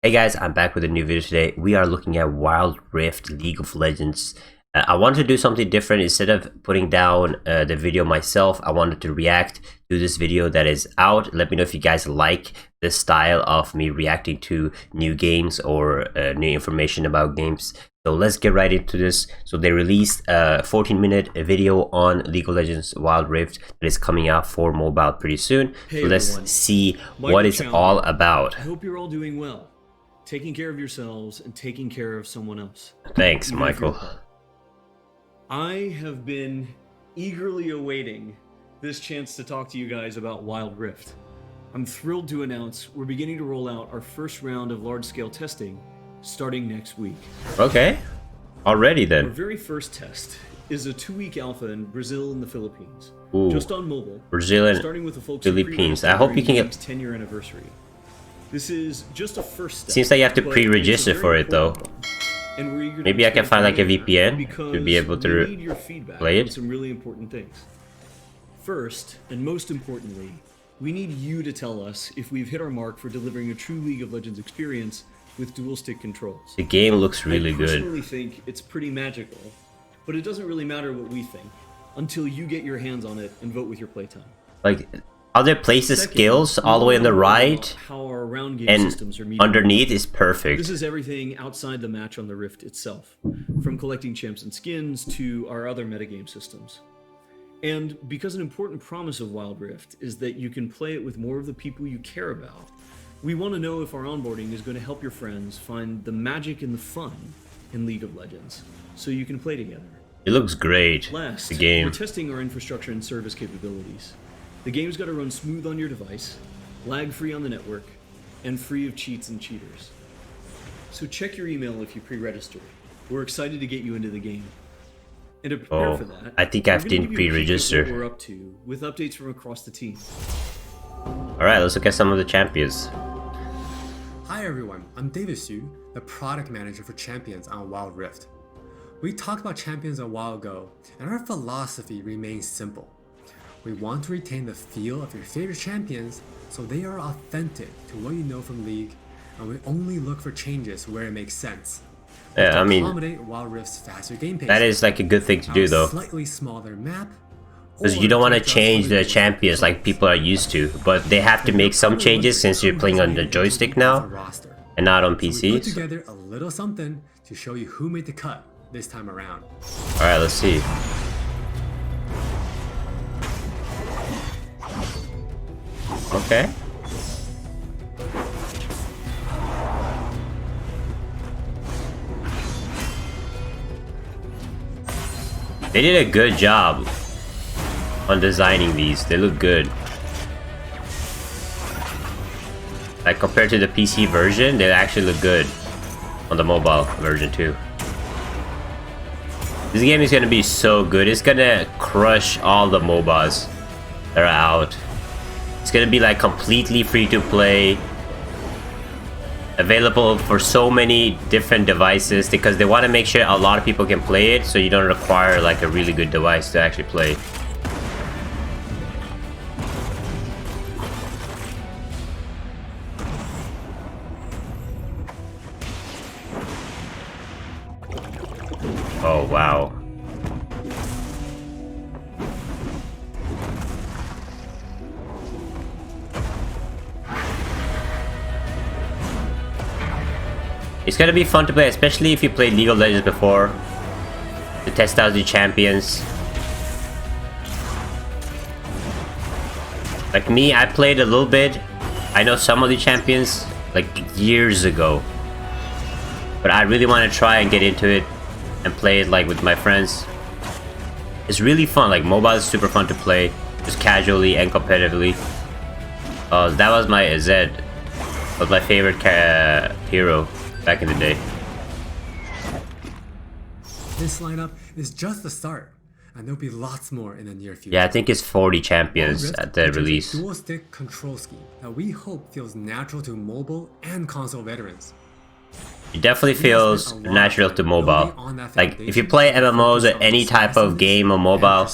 Hey guys, I'm back with a new video today. We are looking at Wild Rift League of Legends. I wanted to do something different. Instead of putting down the video myself, I wanted to react to this video that is out. Let me know if you guys like this style of me reacting to new games or new information about games. So let's get right into this. So they released a 14-minute video on League of Legends Wild Rift that is coming out for mobile pretty soon. Hey so let's everyone. see what it's all about. I hope you're all doing well, taking care of yourselves and taking care of someone else. Thanks, Even if you're Michael. apart. I have been eagerly awaiting this chance to talk to you guys about Wild Rift. I'm thrilled to announce we're beginning to roll out our first round of large-scale testing starting next week. Okay, already Our then. very first test is a 2-week alpha in Brazil and the Philippines, Ooh, just on mobile, Brazil and starting with the folks who Philippines. pre-registered I hope you during can the get. game's 10-year anniversary. This is just a first step. Seems like you have to but pre-register it's a for very it though. important one. And we're eager to Maybe I can discuss find like a later VPN to be because able we to need your feedback play on it. some really important things. First, and most importantly, we need you to tell us if we've hit our mark for delivering a true League of Legends experience with dual stick controls. The game looks really I good. personally think it's pretty magical, but it doesn't really matter what we think until you get your hands on it and vote with your playtime. Like, how they place the Second, skills all the way on the we wanna know right how our round game and systems are meeting. underneath is perfect. This is everything outside the match on the Rift itself, from collecting champs and skins to our other metagame systems. And because an important promise of Wild Rift is that you can play it with more of the people you care about, we want to know if our onboarding is going to help your friends find the magic and the fun in League of Legends, so you can play together. It looks great. Last, The game. we're testing our infrastructure and service capabilities. The game's got to run smooth on your device, lag-free on the network, and free of cheats and cheaters. So check your email if you pre-register. We're excited to get you into the game. And to prepare for that, I think we're I gonna didn't give you a peek at pre-register. what we're up to with updates from across the team. Alright, let's look at some of the champions. Hi everyone, I'm David Xu, the product manager for Champions on Wild Rift. We talked about Champions a while ago, and our philosophy remains simple. We want to retain the feel of your favorite champions so they are authentic to what you know from League, and we only look for changes where it makes sense. Yeah, I mean, Accommodate Wild Rift's faster game pace. that is like a good thing to do Our though. slightly smaller map. Because or you don't want to adjust change for the resource champions like people are used to. But they have to make some changes since you're playing on the joystick now roster. and not on We PC. put together a little something to show you who made the cut this time around. Alright, let's see. Okay. They did a good job on designing these. They look good. Like compared to the PC version, they actually look good on the mobile version too. This game is gonna be so good. It's gonna crush all the MOBAs that are out. It's gonna be like completely free to play, available for so many different devices because they want to make sure a lot of people can play it, so you don't require like a really good device to actually play. Oh wow. It's gonna be fun to play, especially if you played League of Legends before, to test out the champions. Like me, I played a little bit. I know some of the champions like years ago, but I really want to try and get into it and play it like with my friends. It's really fun. Like mobile is super fun to play, just casually and competitively. That was my Zed, was my favorite hero back in the day. This lineup is just the start, and there'll be lots more in the near future. Yeah, I think it's 40 champions Rift at the features a release. dual stick control scheme that we hope feels natural to mobile and console veterans. It definitely feels natural to mobile. Like if you play MMOs or any type of game on mobile,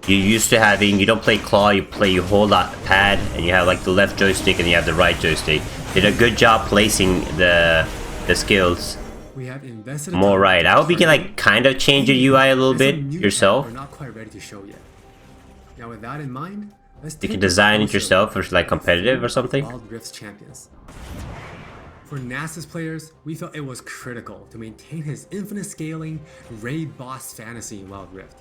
you're used to having, you don't play claw, you hold that pad and you have like the left joystick and you have the right joystick. Did a good job placing the skills We have invested more right. I hope you can like kind of change your UI a little bit yourself. We're not quite ready to show yet. Now with that in mind, let's You take can a design it closer yourself look for like at competitive four or something. Wild Rift's champions. For NASA's players, we felt it was critical to maintain his infinite scaling raid boss fantasy in Wild Rift.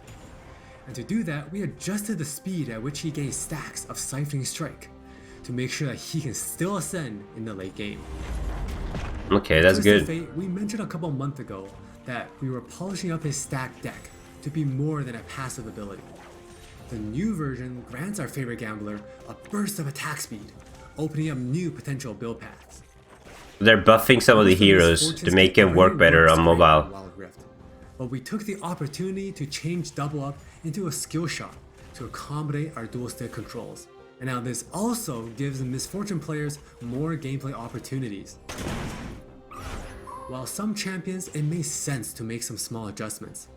And to do that, we adjusted the speed at which he gains stacks of Siphoning Strike to make sure that he can still ascend in the late game. Okay, that's Twisted good. Fate, we mentioned a couple months ago that we were polishing up his stack deck to be more than a passive ability. The new version grants our favorite gambler a burst of attack speed, opening up new potential build paths. They're buffing some of the heroes to make it work better on mobile. Wild Rift. But we took the opportunity to change Double Up into a skill shot to accommodate our dual stick controls. And now this also gives the Misfortune players more gameplay opportunities. While some champions, it made sense to make some small adjustments.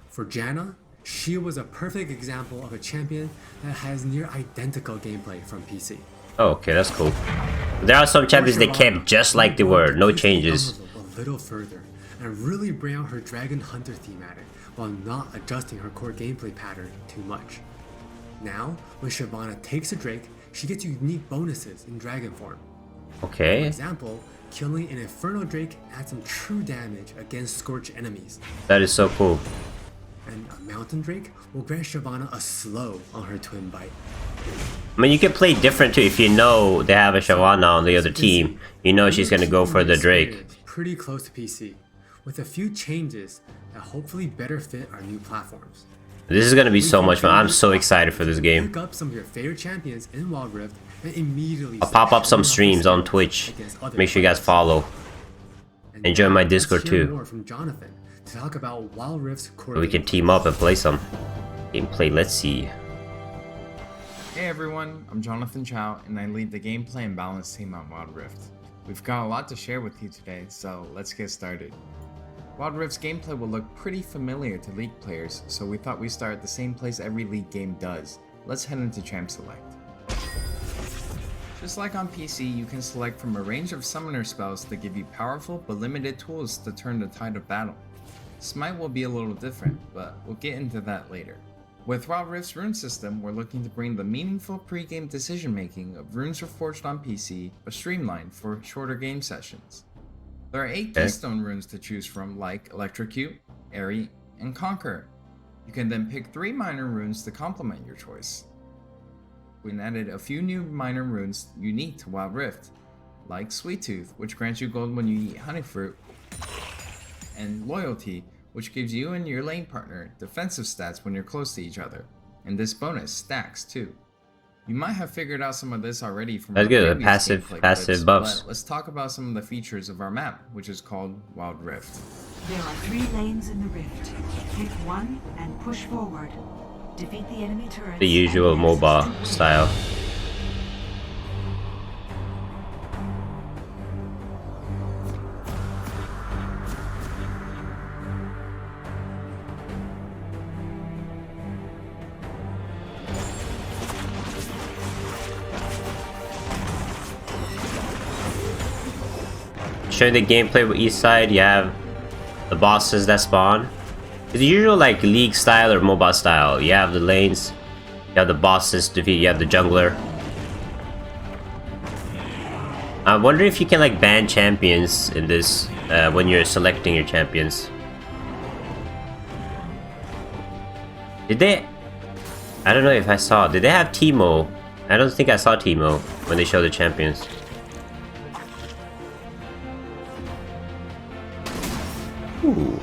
For Janna, she was a perfect example of a champion that has near identical gameplay from PC. Oh, okay, that's cool. There are some champions they kept just like they were, no changes. A little further and really bring out her Dragon Hunter thematic while not adjusting her core gameplay pattern too much. Now, when Shyvana takes a Drake, she gets unique bonuses in Dragon form. For Okay, example, killing an Inferno Drake adds some true damage against Scorch enemies, that is so cool. and a Mountain Drake will grant Shyvana a slow on her Twin Bite. I mean, you can play different too. If you know they have a Shyvana on the other team, you know she's gonna go for the Drake. Pretty close to PC, with a few changes that hopefully better fit our new platforms. This is gonna be so much fun. I'm so excited for this game. Pick up some of your favorite champions in Wild Rift and immediately I'll pop up some start streams on Twitch. Make sure you guys follow. And join my Discord let's hear too. More from Jonathan to talk about Wild Rift's core So we can gameplay. team up and play some gameplay. Let's see. Hey everyone, I'm Jonathan Chow and I lead the gameplay and balance team on Wild Rift. We've got a lot to share with you today, so let's get started. Wild Rift's gameplay will look pretty familiar to League players, so we thought we'd start at the same place every League game does. Let's head into Champ Select. Just like on PC, you can select from a range of summoner spells that give you powerful but limited tools to turn the tide of battle. Smite will be a little different, but we'll get into that later. With Wild Rift's rune system, we're looking to bring the meaningful pre-game decision making of runes reforged on PC, but streamlined for shorter game sessions. There are 8 keystone runes to choose from, like Electrocute, Airy, and Conquer. You can then pick 3 minor runes to complement your choice. We added a few new minor runes unique to Wild Rift, like Sweet Tooth, which grants you gold when you eat honey fruit, and Loyalty, which gives you and your lane partner defensive stats when you're close to each other, and this bonus stacks too. You might have figured out some of this already from That's our good, previous passive gameplay passive clips, buffs. but let's talk about some of the features of our map, which is called Wild Rift. There are 3 lanes in the rift. Pick one and push forward. Defeat the enemy turrets. The usual and MOBA access to style. Showing the gameplay with each side, you have the bosses that spawn. It's the usual like League style or MOBA style. You have the lanes, you have the bosses to defeat, you have the jungler. I wonder if you can like ban champions in this when you're selecting your champions. Did they? I don't know if I saw. Did they have Teemo? I don't think I saw Teemo when they showed the champions. Ooh.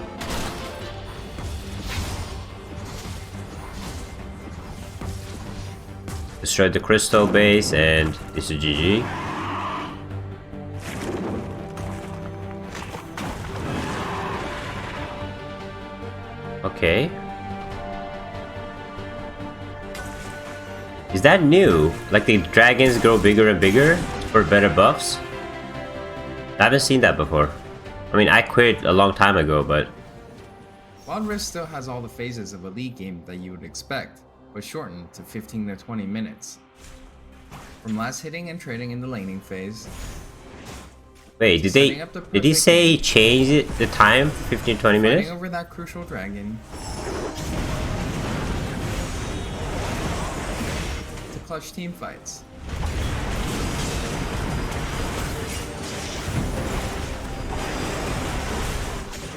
Destroyed the crystal base and this is GG. Okay. Is that new? Like the dragons grow bigger and bigger for better buffs? I haven't seen that before. I mean, I quit a long time ago, but... Wild Rift still has all the phases of a League game that you would expect, but shortened to 15 to 20 minutes. From last hitting and trading in the laning phase, Wait, Setting up the did he perfect say game. change the time to 15-20 minutes? Fighting over that crucial dragon. To clutch team fights.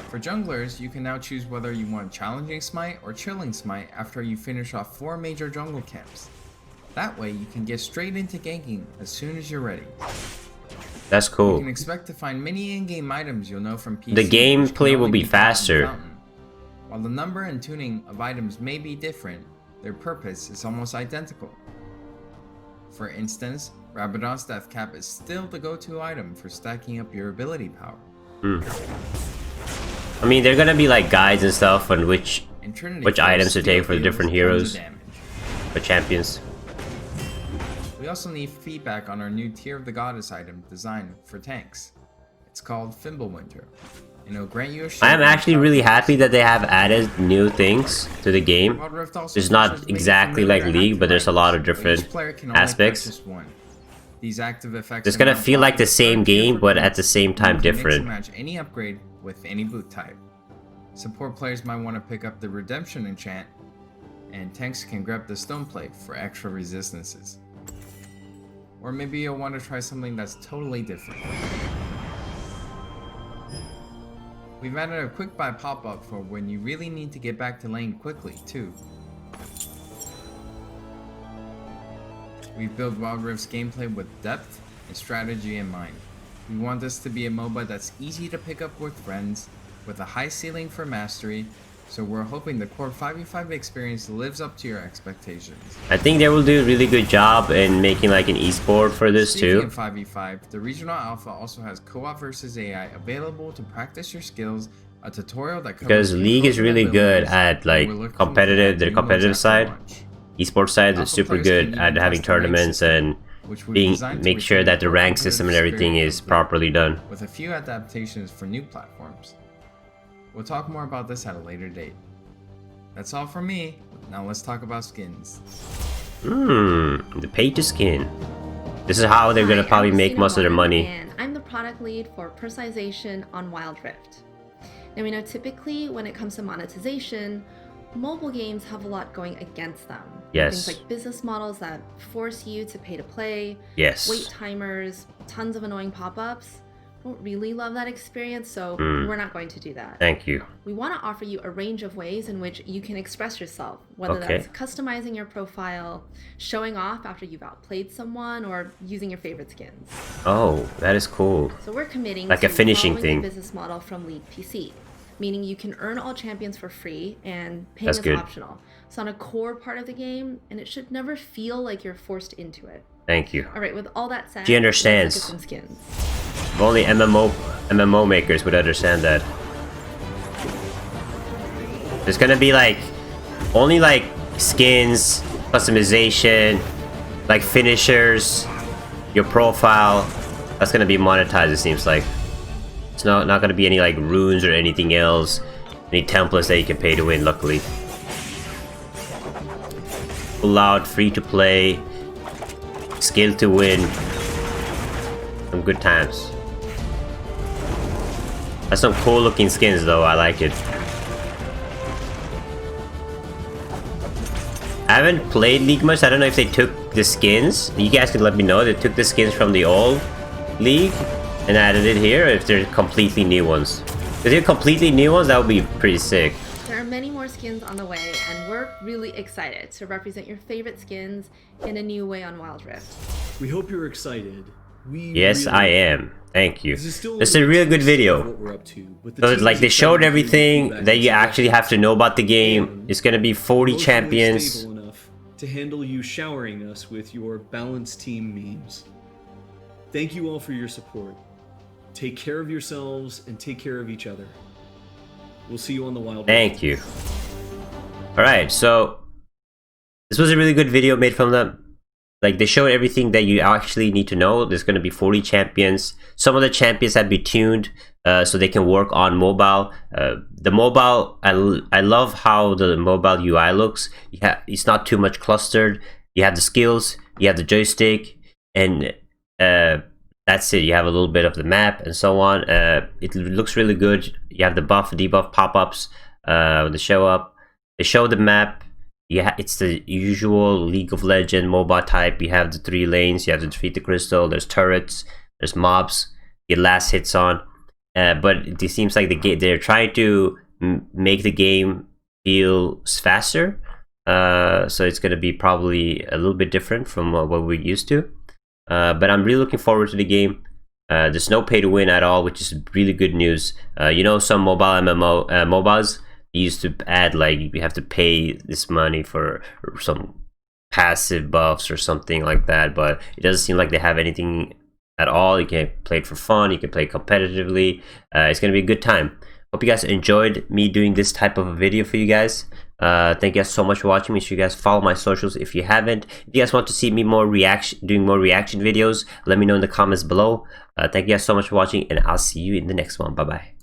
For junglers, you can now choose whether you want challenging smite or chilling smite after you finish off 4 major jungle camps. That way you can get straight into ganking as soon as you're ready. That's You cool. can expect to find many in-game items you'll know from PC. The which can gameplay will only be found in faster. Fountain. While the number and tuning of items may be different, their purpose is almost identical. For instance, Rabadon's Death Cap is still the go-to item for stacking up your ability power. I mean, they're gonna be like guides and stuff on which And Trinity Which Force items to still take for the deals different tons heroes. of damage. for champions. We also need feedback on our new Tier of the Goddess item design for tanks. It's called Fimbulwinter, and it'll grant you a shield I am and actually power really boost. happy that they have added new things to the game. Wild Rift also It's features not many exactly familiar like League, but there's a lot of active items, but different each player can only aspects. purchase one. These active effects It's are gonna now feel brought like to the same third tier game, for but boot, at the same and time you can mix different. and match any upgrade with any boot type. Support players might want to pick up the Redemption enchant, and tanks can grab the Stone Plate for extra resistances. Or maybe you'll want to try something that's totally different. We've added a quick buy pop-up for when you really need to get back to lane quickly, too. We've built Wild Rift's gameplay with depth and strategy in mind. We want this to be a MOBA that's easy to pick up with friends, with a high ceiling for mastery, so we're hoping the core 5v5 experience lives up to your expectations. I think they will do a really good job in making like an esport for this Speaking too. of 5v5, the regional alpha also has co-op versus AI available to practice your skills, a tutorial that covers Because League is encoded really good abilities, at and like we're looking competitive, to their add new moves competitive after side. launch. Esports side is Alpha super players can good even at having test the rank tournaments system, and which we've being designed to make sure retain that the core rank system and competitive everything spirit is of League, properly done. with a few adaptations for new platforms. We'll talk more about this at a later date. That's all from me. Now let's talk about skins. The pay to skin. This is how they're gonna Hi, probably I'm make Christina most of their Lauren, money. And I'm the product lead for personalization on Wild Rift. Now we know typically when it comes to monetization, mobile games have a lot going against them. Yes. Things like business models that force you to pay to play, Yes. wait timers, tons of annoying pop-ups. Don't really love that experience, so we're not going to do that. Thank you. We want to offer you a range of ways in which you can express yourself, whether Okay. that's customizing your profile, showing off after you've outplayed someone, or using your favorite skins. Oh, that is cool. So we're committing Like to a finishing following thing. the business model from League PC, meaning you can earn all champions for free and paying That's is good. optional. It's not a core part of the game, and it should never feel like you're forced into it. Thank you. All right, with all that said, She understands. let's look at some skins. If only MMO makers would understand that. There's gonna be like only like skins, customization, like finishers, your profile. That's gonna be monetized, it seems like. It's not gonna be any like runes or anything else. Any templates that you can pay to win, luckily. Full out, free to play, skill to win. Some good times. That's some cool looking skins though, I like it. I haven't played League much, I don't know if they took the skins. You guys can let me know, they took the skins from the old League and added it here, or if they're completely new ones. If they're completely new ones, that would be pretty sick. There are many more skins on the way, and we're really excited to represent your favorite skins in a new way on Wild Rift. We hope you're excited. We Yes, really I am. Thank you. This is still It's a real good of video. what we're up to, but the So team it's like is they excited showed to hear everything feedback that and you actually have to know about the game. It's gonna be 40 emotionally champions. stable enough to handle you showering us with your balanced team memes. Thank you all for your support. Take care of yourselves and take care of each other. We'll see you on the Wild Thank Rift. you. Alright, so this was a really good video made from them. Like they showed everything that you actually need to know. There's going to be 40 champions. Some of the champions have been tuned so they can work on mobile. The mobile, I love how the mobile UI looks. It's not too much clustered. You have the skills, you have the joystick, and that's it. You have a little bit of the map and so on. It looks really good. You have the buff, debuff pop-ups when they show up. They show the map. Yeah, it's the usual League of Legends MOBA type. You have the 3 lanes. You have to defeat the crystal. There's turrets. There's mobs. Get last hits on. But it seems like they're trying to make the game feel faster. So it's going to be probably a little bit different from what we're used to. But I'm really looking forward to the game. There's no pay to win at all, which is really good news. You know, some mobile MOBAs used to add like you have to pay this money for some passive buffs or something like that, but it doesn't seem like they have anything at all. You can play it for fun. You can play competitively. It's gonna be a good time. Hope you guys enjoyed me doing this type of a video for you guys. Thank you guys so much for watching. Make sure you guys follow my socials if you haven't. If you guys want to see me doing more reaction videos, let me know in the comments below. Thank you guys so much for watching, and I'll see you in the next one. Bye bye.